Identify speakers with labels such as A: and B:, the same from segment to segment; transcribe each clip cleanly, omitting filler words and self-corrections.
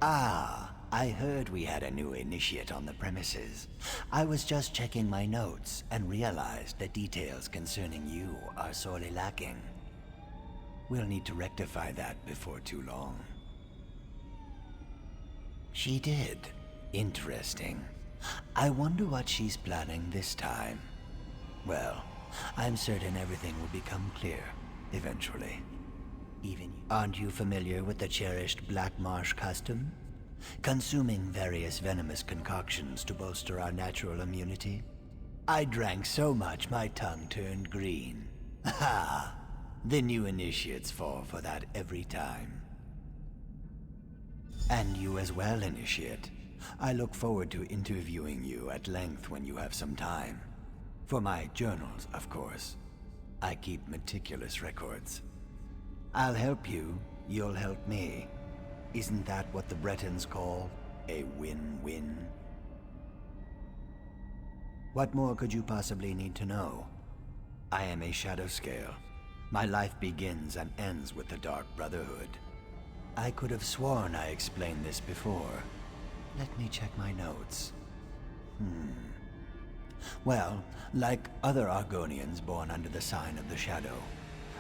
A: Ah, I heard we had a new initiate on the premises. I was just checking my notes and realized that details concerning you are sorely lacking. We'll need to rectify that before too long. She did. Interesting. I wonder what she's planning this time. Well, I'm certain everything will become clear, eventually. Aren't you familiar with the cherished Black Marsh custom? Consuming various venomous concoctions to bolster our natural immunity? I drank so much my tongue turned green. Ha! The new initiates fall for that every time. And you as well, Initiate. I look forward to interviewing you at length when you have some time. For my journals, of course. I keep meticulous records. I'll help you, you'll help me. Isn't that what the Bretons call a win-win? What more could you possibly need to know? I am a Shadow Scale. My life begins and ends with the Dark Brotherhood. I could have sworn I explained this before. Let me check my notes. Well, like other Argonians born under the sign of the Shadow,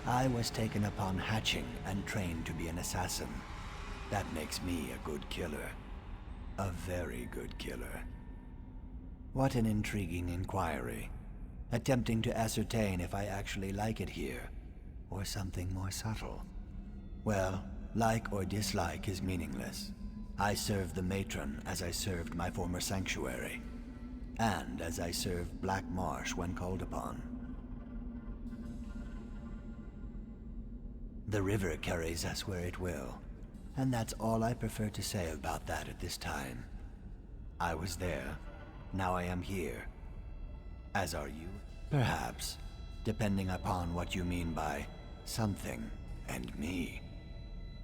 A: I was taken upon hatching and trained to be an assassin. That makes me a good killer. A very good killer. What an intriguing inquiry. Attempting to ascertain if I actually like it here, or something more subtle. Well, like or dislike is meaningless. I served the matron as I served my former sanctuary, and as I served Black Marsh when called upon. The river carries us where it will, and that's all I prefer to say about that at this time. I was there, now I am here. As are you, perhaps, depending upon what you mean by something and me.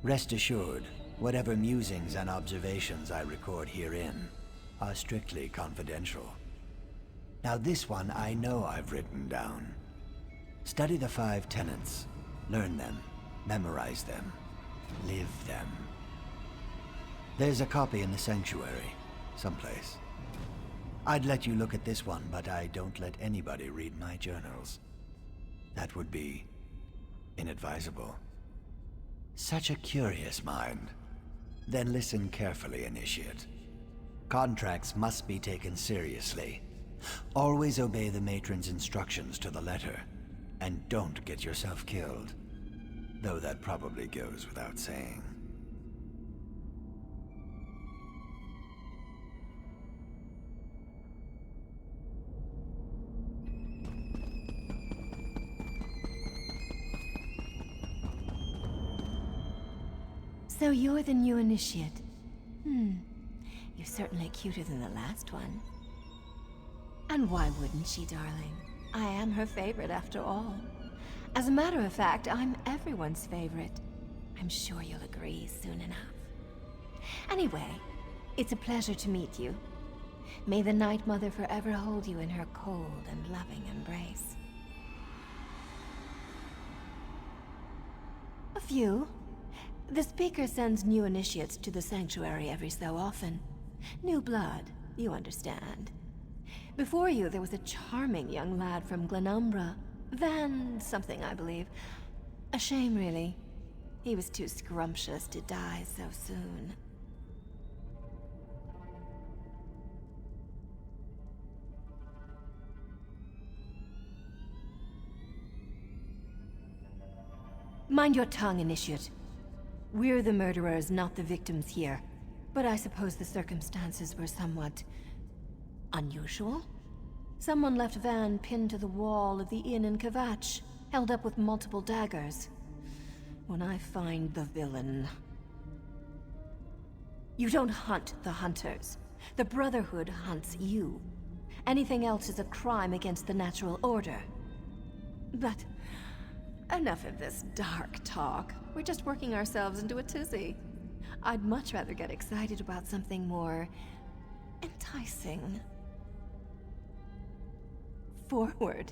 A: Rest assured, whatever musings and observations I record herein are strictly confidential. Now this one I know I've written down. Study the 5 tenets, learn them, memorize them, live them. There's a copy in the sanctuary, someplace. I'd let you look at this one, but I don't let anybody read my journals. That would be inadvisable. Such a curious mind. Then listen carefully, Initiate. Contracts must be taken seriously. Always obey the matron's instructions to the letter, and don't get yourself killed. Though that probably goes without saying.
B: So you're the new initiate. You're certainly cuter than the last one. And why wouldn't she, darling? I am her favorite after all. As a matter of fact, I'm everyone's favorite. I'm sure you'll agree soon enough. Anyway, it's a pleasure to meet you. May the Night Mother forever hold you in her cold and loving embrace. A few. The Speaker sends new initiates to the sanctuary every so often. New blood, you understand. Before you, there was a charming young lad from Glenumbra. Van something, I believe. A shame, really. He was too scrumptious to die so soon. Mind your tongue, Initiate. We're the murderers, not the victims here. But I suppose the circumstances were somewhat unusual? Someone left Van pinned to the wall of the inn in Kvatch, held up with multiple daggers. When I find the villain... You don't hunt the hunters. The Brotherhood hunts you. Anything else is a crime against the natural order. But enough of this dark talk. We're just working ourselves into a tizzy. I'd much rather get excited about something more enticing. Forward.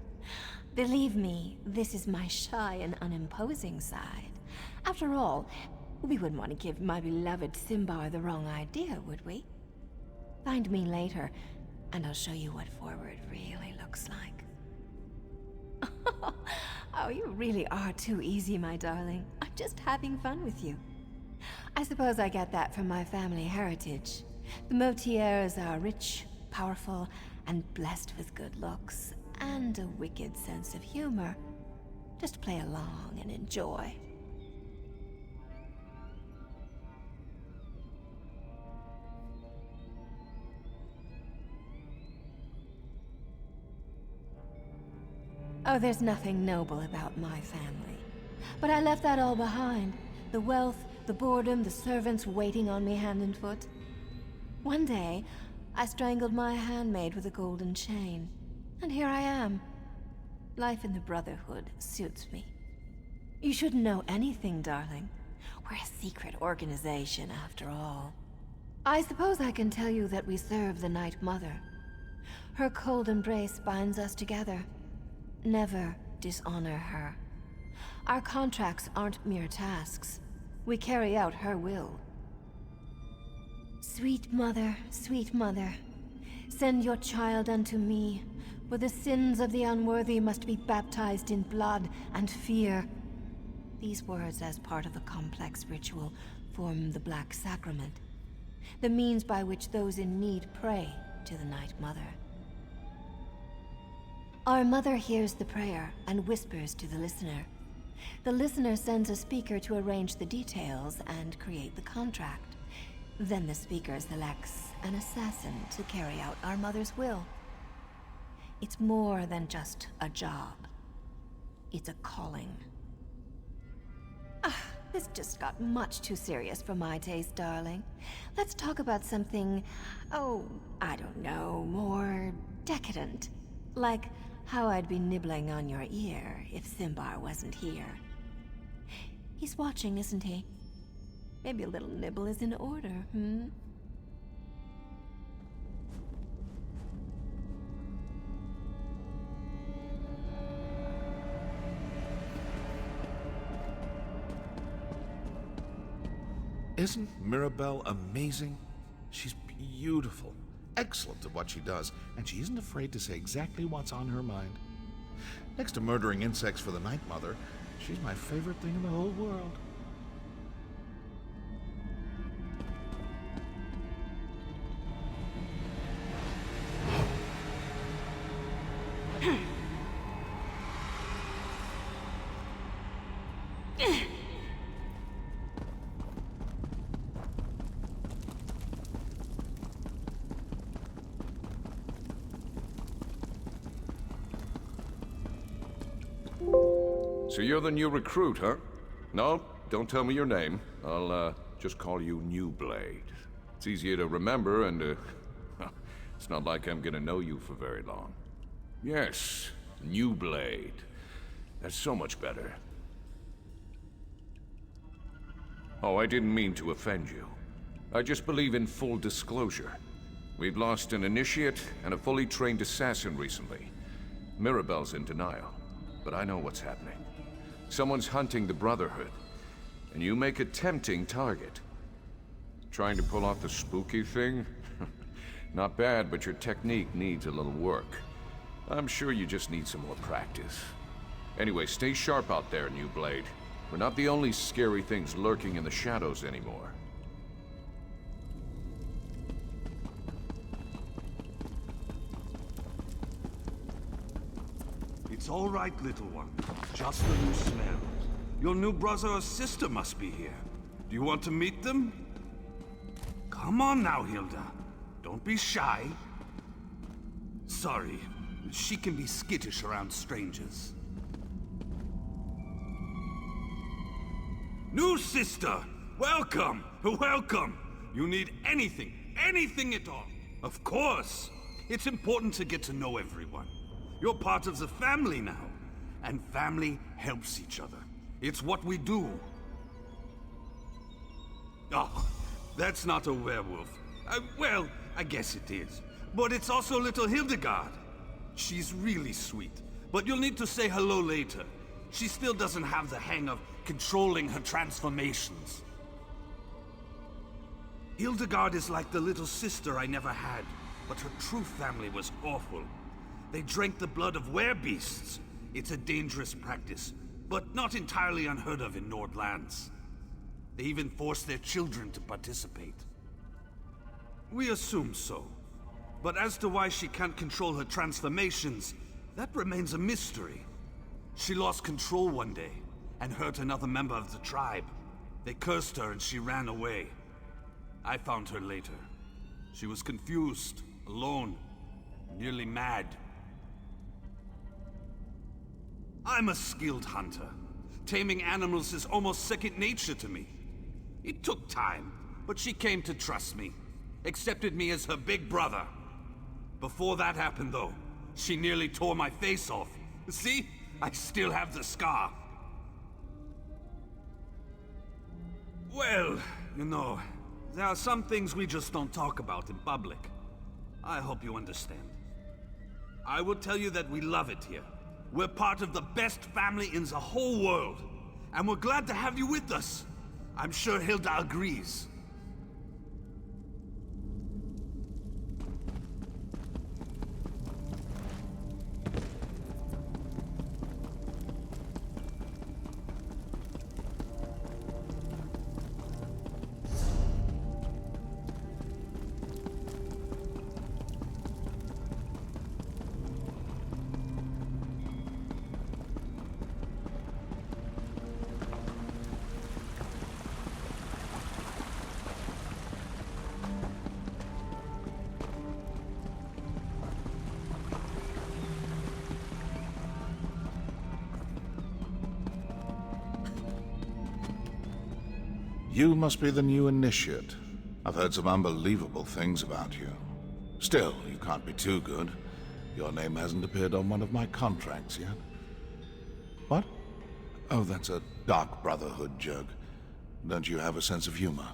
B: Believe me, this is my shy and unimposing side. After all, We wouldn't want to give my beloved Simbar the wrong idea, would we? Find me later, and I'll show you what forward really looks like. Oh, you really are too easy, my darling. I'm just having fun with you. I suppose I get that from my family heritage. The Motiers are rich, powerful, and blessed with good looks, and a wicked sense of humor. Just play along and enjoy. Oh, there's nothing noble about my family. But I left that all behind. The wealth, the boredom, the servants waiting on me hand and foot. One day, I strangled my handmaid with a golden chain. And here I am. Life in the Brotherhood suits me. You shouldn't know anything, darling. We're a secret organization, after all. I suppose I can tell you that we serve the Night Mother. Her cold embrace binds us together. Never dishonor her. Our contracts aren't mere tasks. We carry out her will. Sweet mother, send your child unto me, for the sins of the unworthy must be baptized in blood and fear. These words, as part of a complex ritual, form the Black Sacrament, the means by which those in need pray to the Night Mother. Our mother hears the prayer and whispers to the listener. The listener sends a speaker to arrange the details and create the contract. Then the speaker selects an assassin to carry out our mother's will. It's more than just a job. It's a calling. This just got much too serious for my taste, darling. Let's talk about something, I don't know, more decadent. Like how I'd be nibbling on your ear if Simbar wasn't here. He's watching, isn't he? Maybe a little nibble is in order,
C: Isn't Mirabelle amazing? She's beautiful, excellent at what she does, and she isn't afraid to say exactly what's on her mind. Next to murdering insects for the Night Mother, she's my favorite thing in the whole world.
D: So you're the new recruit, huh? No, don't tell me your name. I'll, just call you New Blade. It's easier to remember and, it's not like I'm gonna know you for very long. Yes, New Blade. That's so much better. Oh, I didn't mean to offend you. I just believe in full disclosure. We've lost an initiate and a fully trained assassin recently. Mirabelle's in denial, but I know what's happening. Someone's hunting the Brotherhood, and you make a tempting target. Trying to pull off the spooky thing? Not bad, but your technique needs a little work. I'm sure you just need some more practice. Anyway, stay sharp out there, New Blade. We're not the only scary things lurking in the shadows anymore.
E: It's all right, little one. Just a new smell. Your new brother or sister must be here. Do you want to meet them? Come on now, Hilda. Don't be shy. Sorry, she can be skittish around strangers. New sister! Welcome! Welcome! You need anything at all. Of course! It's important to get to know everyone. You're part of the family now, and family helps each other. It's what we do. Oh, that's not a werewolf. Well, I guess it is. But it's also little Hildegard. She's really sweet, but you'll need to say hello later. She still doesn't have the hang of controlling her transformations. Hildegard is like the little sister I never had, but her true family was awful. They drank the blood of werebeasts. It's a dangerous practice, but not entirely unheard of in Nordlands. They even forced their children to participate. We assume so. But as to why she can't control her transformations, that remains a mystery. She lost control one day, and hurt another member of the tribe. They cursed her and she ran away. I found her later. She was confused, alone, nearly mad. I'm a skilled hunter. Taming animals is almost second nature to me. It took time, but she came to trust me. Accepted me as her big brother. Before that happened, though, she nearly tore my face off. See? I still have the scar. Well, you know, there are some things we just don't talk about in public. I hope you understand. I will tell you that we love it here. We're part of the best family in the whole world. And we're glad to have you with us. I'm sure Hilda agrees.
C: You must be the new initiate. I've heard some unbelievable things about you. Still, you can't be too good. Your name hasn't appeared on one of my contracts yet. What? Oh, that's a dark Brotherhood joke. Don't you have a sense of humor?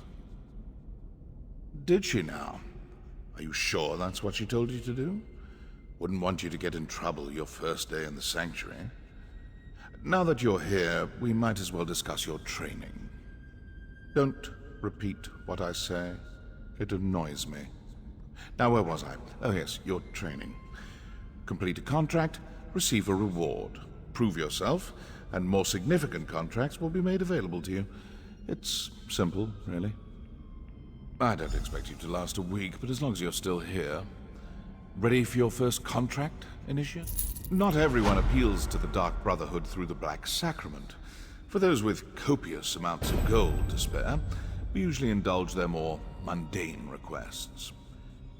C: Did she now? Are you sure that's what she told you to do? Wouldn't want you to get in trouble your first day in the sanctuary. Now that you're here, we might as well discuss your training. Don't repeat what I say. It annoys me. Now, where was I? Oh yes, your training. Complete a contract, receive a reward. Prove yourself, and more significant contracts will be made available to you. It's simple, really. I don't expect you to last a week, but as long as you're still here. Ready for your first contract, Initiate? Not everyone appeals to the Dark Brotherhood through the Black Sacrament. For those with copious amounts of gold to spare, we usually indulge their more mundane requests.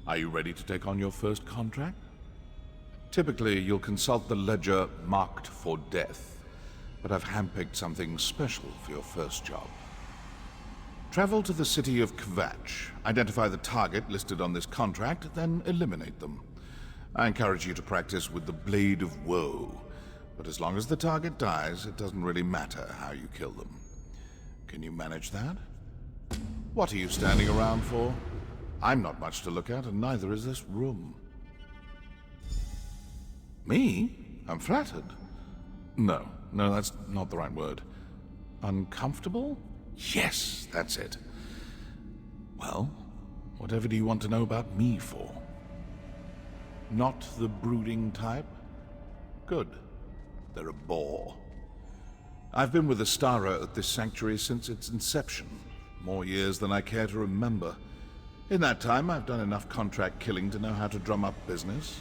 C: Are you ready to take on your first contract? Typically, you'll consult the ledger marked for death, but I've handpicked something special for your first job. Travel to the city of Kvatch, identify the target listed on this contract, then eliminate them. I encourage you to practice with the Blade of Woe, but as long as the target dies, it doesn't really matter how you kill them. Can you manage that? What are you standing around for? I'm not much to look at, and neither is this room. Me? I'm flattered. No, that's not the right word. Uncomfortable? Yes, that's it. Well, whatever do you want to know about me for? Not the brooding type? Good. They're a bore. I've been with Astara at this sanctuary since its inception. More years than I care to remember. In that time, I've done enough contract killing to know how to drum up business.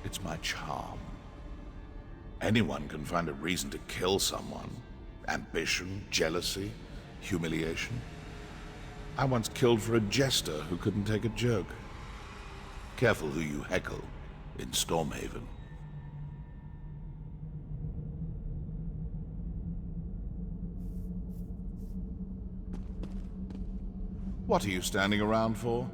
C: It's my charm. Anyone can find a reason to kill someone. Ambition, jealousy, humiliation. I once killed for a jester who couldn't take a joke. Careful who you heckle in Stormhaven. What are you standing around for?